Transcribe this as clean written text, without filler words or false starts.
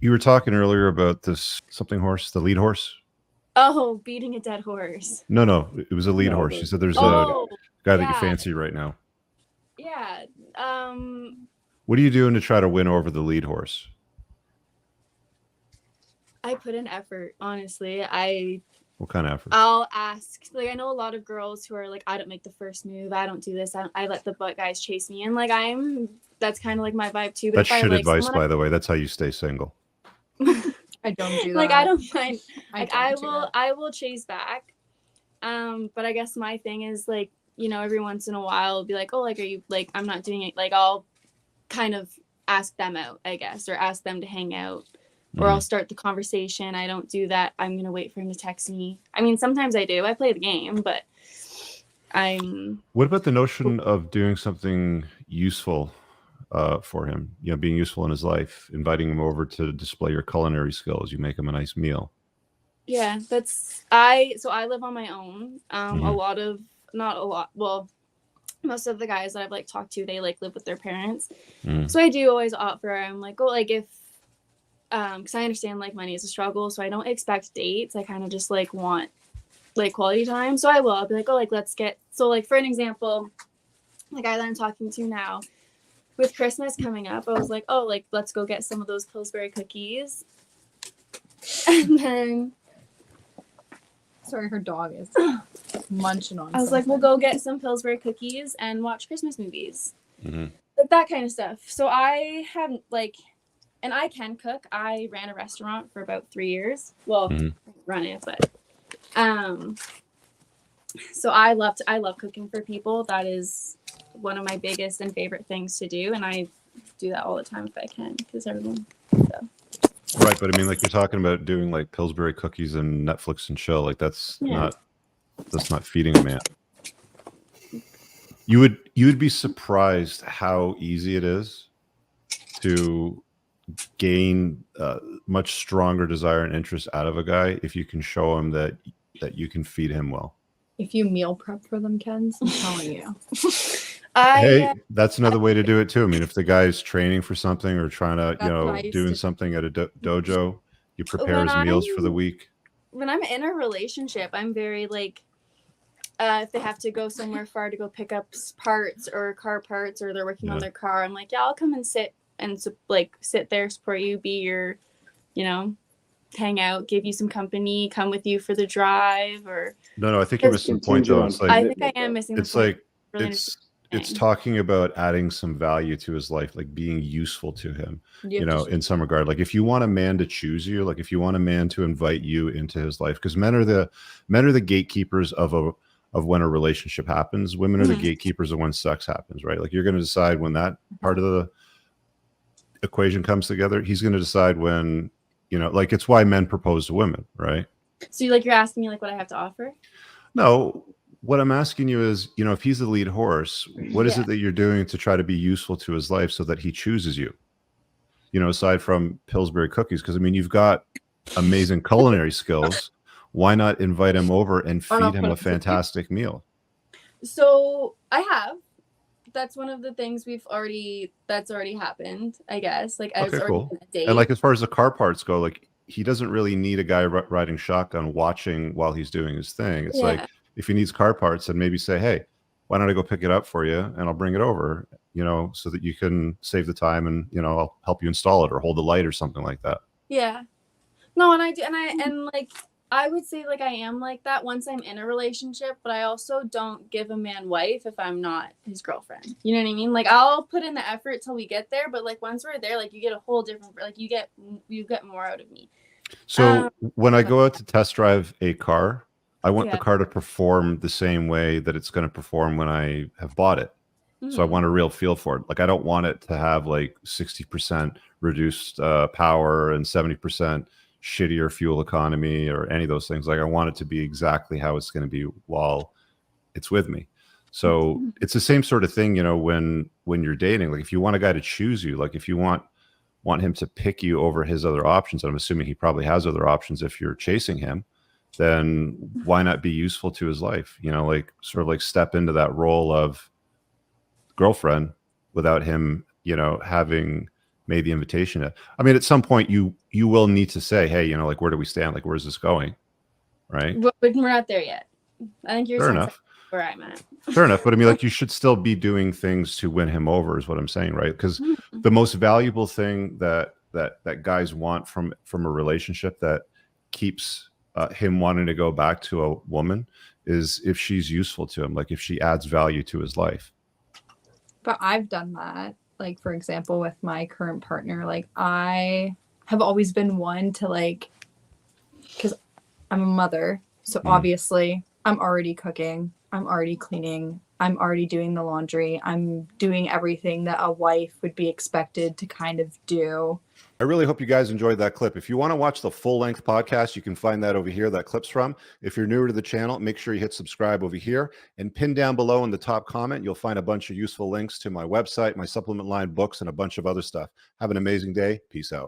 You were talking earlier about this something horse, the lead horse. Oh, beating a dead horse. No, it was a lead No, horse. You said there's the a Oh, guy that you yeah, fancy right now. yeah. What are you doing to try to win over the lead horse? I put in effort, honestly. What kind of effort? I'll ask. Like, I know a lot of girls who are like, I don't make the first move. I don't do this. I let the butt guys chase me. And like, that's kind of like my vibe too. But That's if I shit like advice, someone, by the way. That's how you stay single. I don't do that. like, I don't mind. I Like, don't do that. I will chase back. But I guess my thing is like, every once in a while, I'll be like, oh, like, are you like, I'm not doing it. Like, I'll kind of ask them out, I guess, or ask them to hang out. Or I'll start the conversation. I don't do that. I'm going to wait for him to text me. I mean, sometimes I do. I play the game, but What about the notion of doing something useful for him? Being useful in his life, inviting him over to display your culinary skills. You make him a nice meal. Yeah, so I live on my own. Most of the guys that I've like talked to, they like live with their parents. So I do always offer. I'm like, oh, like if because I understand like money is a struggle, so I don't expect dates. I kind of just like want like quality time. So I'll be like, oh, like let's get, so like for an example, the guy that I'm talking to now, with Christmas coming up, I was like, oh, like let's go get some of those Pillsbury cookies. And then Sorry, her dog is munching on. I was like, we'll go get some Pillsbury cookies and watch Christmas movies. Like that kind of stuff. So I haven't like, and I can cook. I ran a restaurant for about 3 years. Well, run it, but so I love cooking for people. That is one of my biggest and favorite things to do, and I do that all the time if I can, because everyone. So. Right, but I mean, like you're talking about doing like Pillsbury cookies and Netflix and chill. Like that's not feeding a man. You would be surprised how easy it is to gain much stronger desire and interest out of a guy if you can show him that you can feed him well. If you meal prep for them, Kens, I'm telling you. Hey, that's another way to do it too. I mean, if the guy's training for something or trying to, doing something at a dojo, you prepare his meals for the week. When I'm in a relationship, I'm very like, if they have to go somewhere far to go pick up parts or car parts, or they're working on their car, I'm like, yeah, I'll come and sit there, support you, be your, hang out, give you some company, come with you for the drive, or. No, I think you're missing the point though. It's like, I think I am missing the point. It's talking about adding some value to his life, like being useful to him, in some regard. Like if you want a man to choose you, like if you want a man to invite you into his life, because men are the gatekeepers of when a relationship happens. Women are the gatekeepers of when sex happens, right? Like you're going to decide when that part of the equation comes together. He's going to decide when, like it's why men propose to women, right? So you're asking me like what I have to offer? No. What I'm asking you is, if he's the lead horse, what is it that you're doing to try to be useful to his life so that he chooses you? Aside from Pillsbury cookies, because I mean, you've got amazing culinary skills. Why not invite him over and feed him a fantastic meal? So I have. That's one of the things that's already happened, I guess. Like, okay, cool. And like, as far as the car parts go, like he doesn't really need a guy riding shotgun watching while he's doing his thing. It's like, if he needs car parts, then maybe say, hey, why don't I go pick it up for you and I'll bring it over, so that you can save the time and, I'll help you install it or hold the light or something like that. Yeah. No, and I do. And like, I would say like I am like that once I'm in a relationship, but I also don't give a man wife if I'm not his girlfriend. You know what I mean? Like I'll put in the effort till we get there, but like once we're there, like you get a whole different, like you get more out of me. So when I go out to test drive a car, I want the car to perform the same way that it's going to perform when I have bought it. So I want a real feel for it. Like I don't want it to have like 60% reduced power and 70% shittier fuel economy or any of those things. Like I want it to be exactly how it's going to be while it's with me. So it's the same sort of thing, when you're dating. Like if you want a guy to choose you, like if you want him to pick you over his other options, and I'm assuming he probably has other options if you're chasing him, then why not be useful to his life? Like sort of like step into that role of girlfriend without him, having made the invitation. I mean, at some point you will need to say, hey, like, where do we stand? Like, where's this going? Right. But we're not there yet. I think you're Fair enough. where I'm at. Fair enough. But I mean, like, you should still be doing things to win him over is what I'm saying. Right. Because the most valuable thing that guys want from a relationship that keeps him wanting to go back to a woman is if she's useful to him, like if she adds value to his life. But I've done that. Like, for example, with my current partner, like I have always been one to like, because I'm a mother. So obviously I'm already cooking. I'm already cleaning. I'm already doing the laundry. I'm doing everything that a wife would be expected to kind of do. I really hope you guys enjoyed that clip. If you want to watch the full-length podcast, you can find that over here, that clip's from. If you're newer to the channel, make sure you hit subscribe over here and pin down below in the top comment. You'll find a bunch of useful links to my website, my supplement line, books, and a bunch of other stuff. Have an amazing day. Peace out.